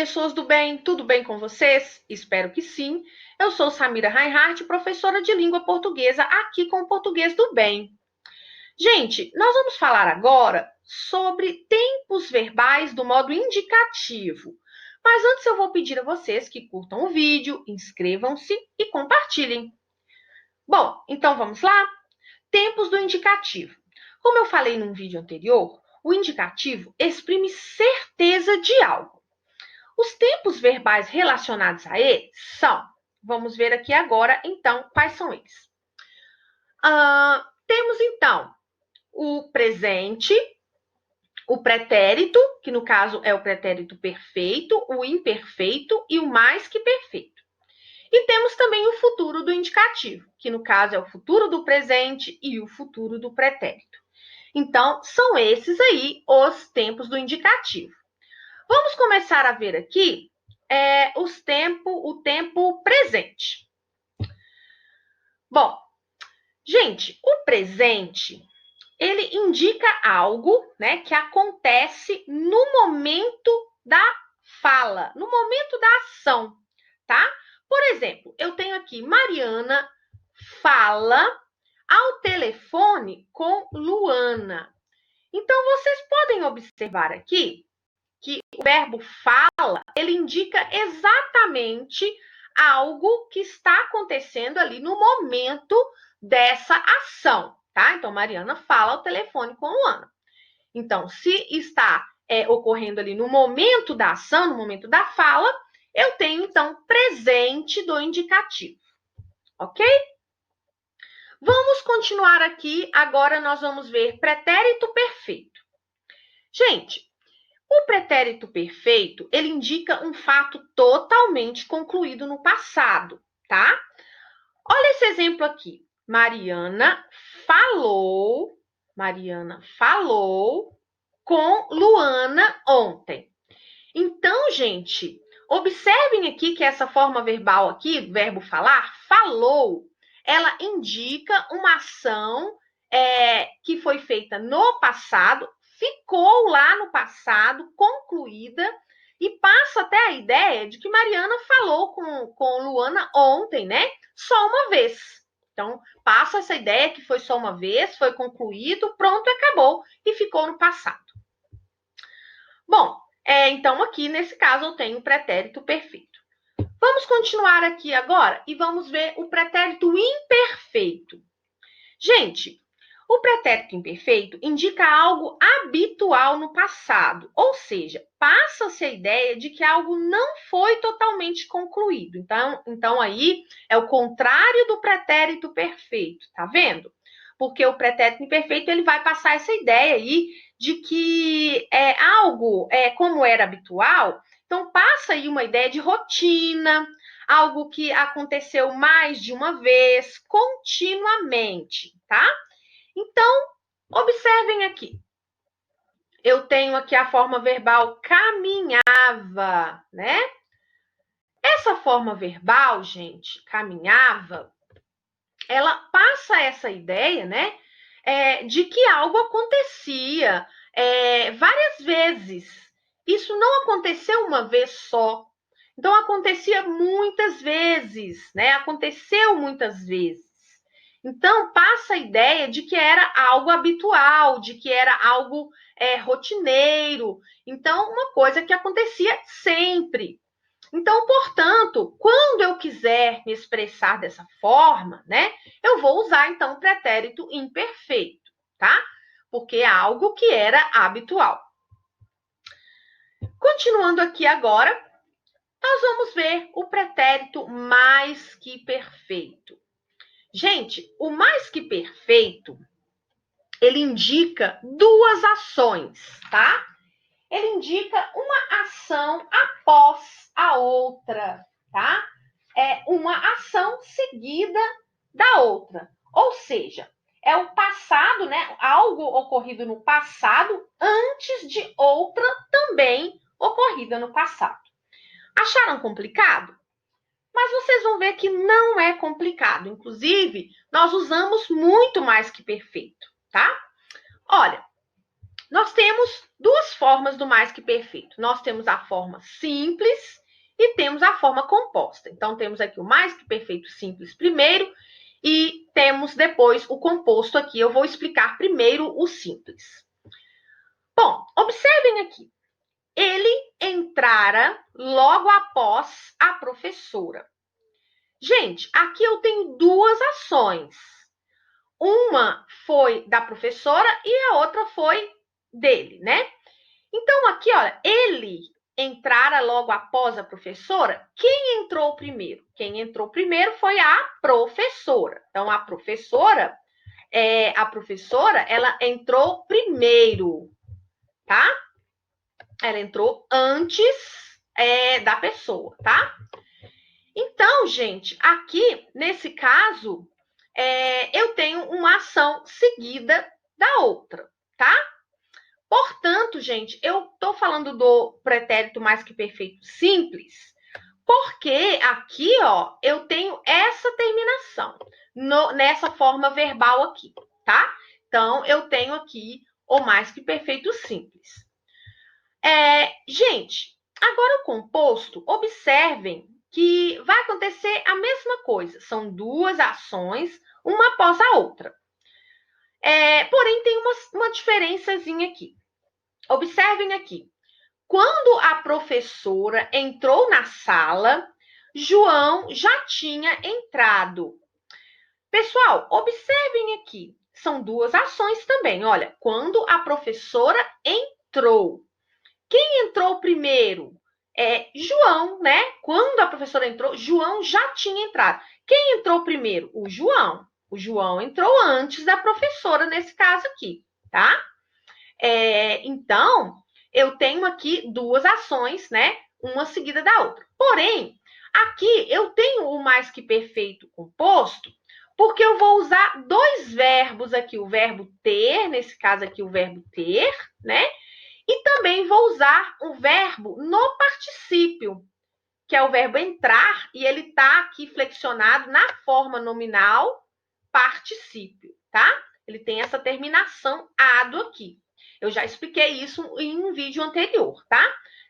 pessoas do bem, tudo bem com vocês? Espero que sim. Eu sou Samira Reinhardt, professora de língua portuguesa aqui com o Português do Bem. Gente, nós vamos falar agora sobre tempos verbais do modo indicativo. Mas antes eu vou pedir a vocês que curtam o vídeo, inscrevam-se e compartilhem. Bom, então vamos lá? Tempos do indicativo. Como eu falei num vídeo anterior, o indicativo exprime certeza de algo. Os tempos verbais relacionados a ele são, vamos ver aqui agora, então, quais são eles. Temos, então, o presente, o pretérito, que no caso é o pretérito perfeito, o imperfeito e o mais que perfeito. E temos também o futuro do indicativo, que no caso é o futuro do presente e o futuro do pretérito. Então, são esses aí os tempos do indicativo. Vamos começar a ver aqui o tempo presente. Bom, gente, o presente, ele indica algo, né, que acontece no momento da fala, no momento da ação, tá? Por exemplo, eu tenho aqui, Mariana fala ao telefone com Luana. Então, vocês podem observar aqui que o verbo fala, ele indica exatamente algo que está acontecendo ali no momento dessa ação, tá? Então, Mariana fala ao telefone com Luana. Então, se está ocorrendo ali no momento da ação, no momento da fala, eu tenho, então, presente do indicativo, ok? Vamos continuar aqui, agora nós vamos ver pretérito perfeito. Gente, o pretérito perfeito, ele indica um fato totalmente concluído no passado, tá? Olha esse exemplo aqui. Mariana falou com Luana ontem. Então, gente, observem aqui que essa forma verbal aqui, verbo falar, falou, ela indica uma ação que foi feita no passado, ficou lá no passado, concluída, e passa até a ideia de que Mariana falou com Luana ontem, né? Só uma vez. Então, passa essa ideia que foi só uma vez, foi concluído, pronto, acabou, e ficou no passado. Bom, então aqui nesse caso eu tenho o pretérito perfeito. Vamos continuar aqui agora e vamos ver o pretérito imperfeito. Gente, o pretérito imperfeito indica algo habitual no passado, ou seja, passa-se a ideia de que algo não foi totalmente concluído. Então aí é o contrário do pretérito perfeito, tá vendo? Porque o pretérito imperfeito ele vai passar essa ideia aí de que algo como era habitual, então passa aí uma ideia de rotina, algo que aconteceu mais de uma vez, continuamente, tá? Então, observem aqui. Eu tenho aqui a forma verbal caminhava, né? Essa forma verbal, gente, caminhava, ela passa essa ideia, né? De que algo acontecia várias vezes. Isso não aconteceu uma vez só. Então, acontecia muitas vezes, né? Aconteceu muitas vezes. Então, passa a ideia de que era algo habitual, de que era algo rotineiro. Então, uma coisa que acontecia sempre. Então, portanto, quando eu quiser me expressar dessa forma, né, eu vou usar, então, o pretérito imperfeito, tá? Porque é algo que era habitual. Continuando aqui agora, nós vamos ver o pretérito mais que perfeito. Gente, o mais que perfeito, ele indica duas ações, tá? Ele indica uma ação após a outra, tá? É uma ação seguida da outra. Ou seja, é o passado, né? Algo ocorrido no passado antes de outra também ocorrida no passado. Acharam complicado? Mas vocês vão ver que não é complicado. Inclusive, nós usamos muito mais que perfeito, tá? Olha, nós temos duas formas do mais que perfeito. Nós temos a forma simples e temos a forma composta. Então, temos aqui o mais que perfeito simples primeiro e temos depois o composto aqui. Eu vou explicar primeiro o simples. Bom, observem aqui. Ele entrara logo após a professora. Gente, aqui eu tenho duas ações. Uma foi da professora e a outra foi dele, né? Então, aqui, olha, ele entrara logo após a professora. Quem entrou primeiro? Quem entrou primeiro foi a professora. Então, a professora, ela entrou primeiro, tá? Ela entrou antes da pessoa, tá? Então, gente, aqui, nesse caso, eu tenho uma ação seguida da outra, tá? Portanto, gente, eu estou falando do pretérito mais que perfeito simples, porque aqui, ó, eu tenho essa terminação nessa forma verbal aqui, tá? Então, eu tenho aqui o mais que perfeito simples. Gente, agora o composto, observem que vai acontecer a mesma coisa. São duas ações, uma após a outra. Porém, tem uma diferençazinha aqui. Observem aqui. Quando a professora entrou na sala, João já tinha entrado. Pessoal, observem aqui. São duas ações também. Olha, quando a professora entrou. Quem entrou primeiro? João, né? Quando a professora entrou, João já tinha entrado. Quem entrou primeiro? O João. O João entrou antes da professora, nesse caso aqui, tá? Então, eu tenho aqui duas ações, né? Uma seguida da outra. Porém, aqui eu tenho o mais que perfeito composto, porque eu vou usar dois verbos aqui, o verbo ter, nesse caso aqui o verbo ter, né? E também vou usar o verbo no particípio, que é o verbo entrar, e ele está aqui flexionado na forma nominal particípio, tá? Ele tem essa terminação ado aqui. Eu já expliquei isso em um vídeo anterior, tá?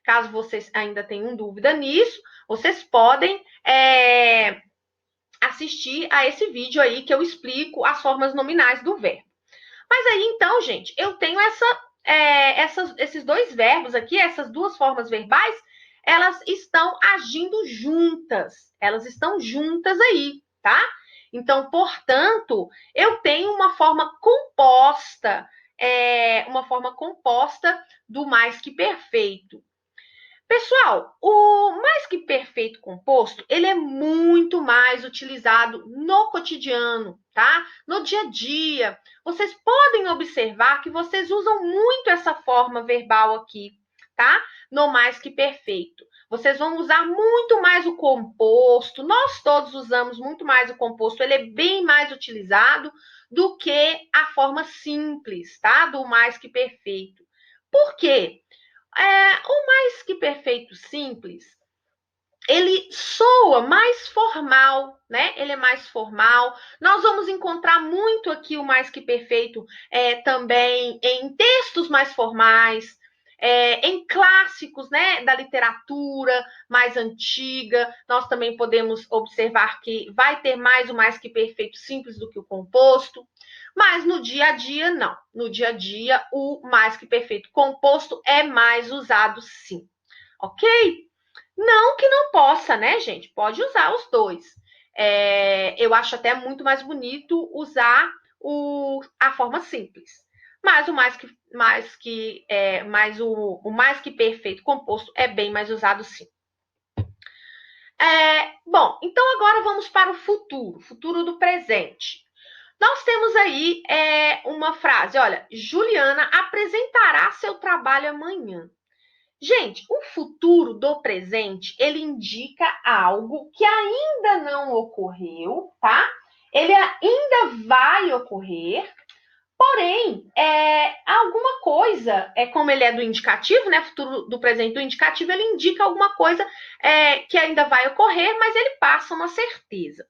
Caso vocês ainda tenham dúvida nisso, vocês podem assistir a esse vídeo aí que eu explico as formas nominais do verbo. Mas aí, então, gente, eu tenho esses dois verbos aqui, essas duas formas verbais, elas estão agindo juntas. Elas estão juntas aí, tá? Então, portanto, eu tenho uma forma composta, do mais que perfeito. Pessoal, o mais que perfeito composto, ele é muito mais utilizado no cotidiano, tá? No dia a dia. Vocês podem observar que vocês usam muito essa forma verbal aqui, tá? No mais que perfeito. Vocês vão usar muito mais o composto. Nós todos usamos muito mais o composto. Ele é bem mais utilizado do que a forma simples, tá? Do mais que perfeito. Por quê? O mais que perfeito simples, ele soa mais formal, né? Ele é mais formal. Nós vamos encontrar muito aqui o mais que perfeito também em textos mais formais, em clássicos, né, da literatura mais antiga. Nós também podemos observar que vai ter mais o mais que perfeito simples do que o composto. Mas no dia a dia, não. No dia a dia, o mais que perfeito composto é mais usado, sim. Ok? Não que não possa, né, gente? Pode usar os dois. Eu acho até muito mais bonito usar a forma simples. Mas o mais que perfeito composto é bem mais usado, sim. Bom, então agora vamos para o futuro do presente. Nós temos aí uma frase, olha, Juliana apresentará seu trabalho amanhã. Gente, o futuro do presente, ele indica algo que ainda não ocorreu, tá? Ele ainda vai ocorrer, porém, alguma coisa, como ele é do indicativo, né? Futuro do presente do indicativo, ele indica alguma coisa que ainda vai ocorrer, mas ele passa uma certeza.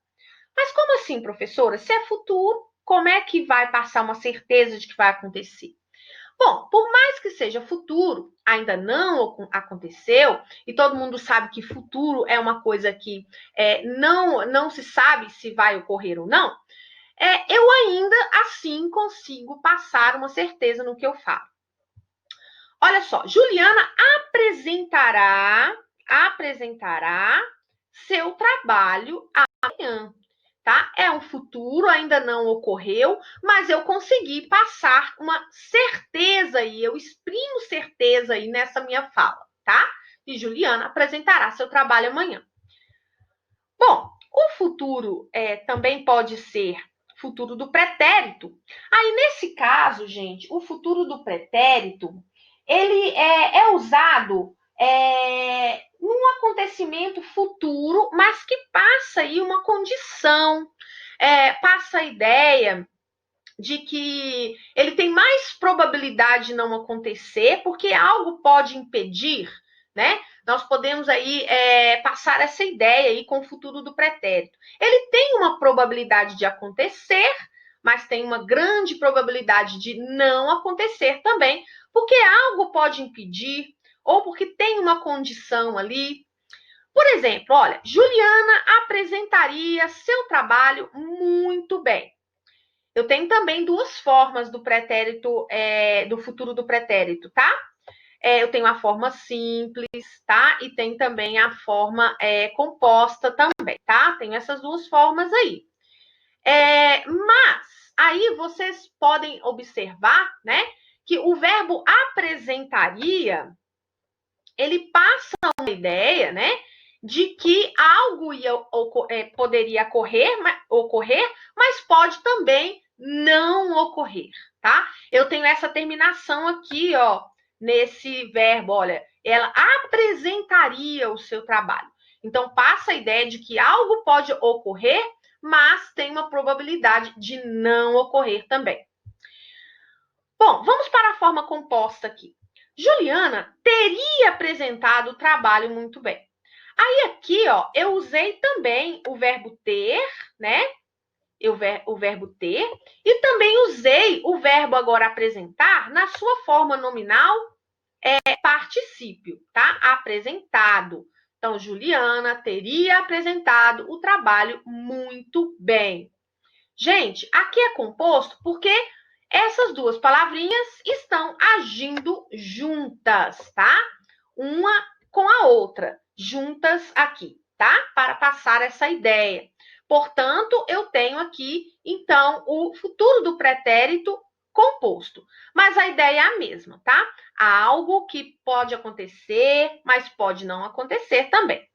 Mas como assim, professora? Se é futuro, como é que vai passar uma certeza de que vai acontecer? Bom, por mais que seja futuro, ainda não aconteceu, e todo mundo sabe que futuro é uma coisa que não se sabe se vai ocorrer ou não, eu ainda assim consigo passar uma certeza no que eu falo. Olha só, Juliana apresentará seu trabalho amanhã, tá? É um futuro, ainda não ocorreu, mas eu consegui passar uma certeza aí, eu exprimo certeza aí nessa minha fala, tá? E Juliana apresentará seu trabalho amanhã. Bom, o futuro também pode ser futuro do pretérito. Aí, nesse caso, gente, o futuro do pretérito, ele é usado num acontecimento futuro, mas que passa aí uma condição, passa a ideia de que ele tem mais probabilidade de não acontecer, porque algo pode impedir, né? Nós podemos aí passar essa ideia aí com o futuro do pretérito. Ele tem uma probabilidade de acontecer, mas tem uma grande probabilidade de não acontecer também, porque algo pode impedir, ou porque tem uma condição ali. Por exemplo, olha, Juliana apresentaria seu trabalho muito bem. Eu tenho também duas formas do pretérito, do futuro do pretérito, tá? Eu tenho a forma simples, tá? E tem também a forma composta também, tá? Tenho essas duas formas aí. Mas aí vocês podem observar, né? Que o verbo apresentaria, ele passa uma ideia, né? De que algo poderia ocorrer, mas pode também não ocorrer, tá? Eu tenho essa terminação aqui, ó, nesse verbo, olha, ela apresentaria o seu trabalho. Então, passa a ideia de que algo pode ocorrer, mas tem uma probabilidade de não ocorrer também. Bom, vamos para a forma composta aqui. Juliana teria apresentado o trabalho muito bem. Aí aqui, ó, eu usei também o verbo ter, né? O verbo ter, e também usei o verbo agora apresentar na sua forma nominal particípio, tá? Apresentado. Então, Juliana teria apresentado o trabalho muito bem. Gente, aqui é composto porque essas duas palavrinhas estão agindo juntas, tá? Uma com a outra, juntas aqui, tá? Para passar essa ideia. Portanto, eu tenho aqui, então, o futuro do pretérito composto. Mas a ideia é a mesma, tá? Há algo que pode acontecer, mas pode não acontecer também.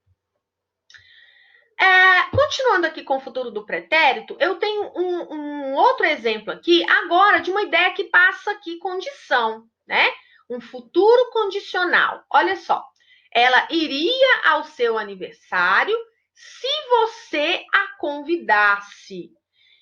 Continuando aqui com o futuro do pretérito, eu tenho um outro exemplo aqui, agora, de uma ideia que passa aqui condição, né? Um futuro condicional. Olha só, ela iria ao seu aniversário se você a convidasse.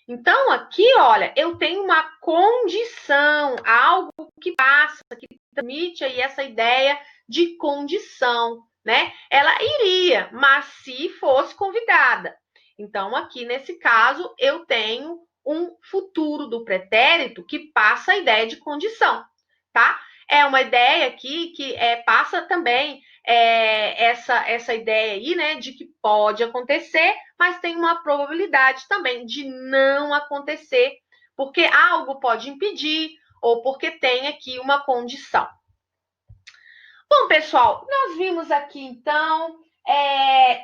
Então, aqui, olha, eu tenho uma condição, algo que passa, que transmite aí essa ideia de condição, né? Ela iria, mas se fosse convidada. Então, aqui nesse caso, eu tenho um futuro do pretérito que passa a ideia de condição, tá? É uma ideia aqui que passa também essa ideia aí, né, de que pode acontecer, mas tem uma probabilidade também de não acontecer, porque algo pode impedir ou porque tem aqui uma condição. Bom, pessoal, nós vimos aqui então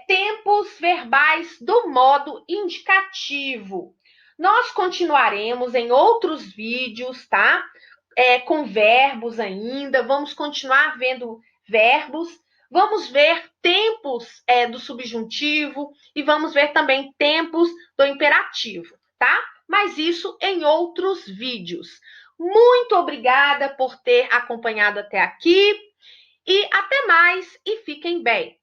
tempos verbais do modo indicativo. Nós continuaremos em outros vídeos, tá? Com verbos ainda, vamos continuar vendo verbos, vamos ver tempos do subjuntivo e vamos ver também tempos do imperativo, tá? Mas isso em outros vídeos. Muito obrigada por ter acompanhado até aqui e até mais e fiquem bem.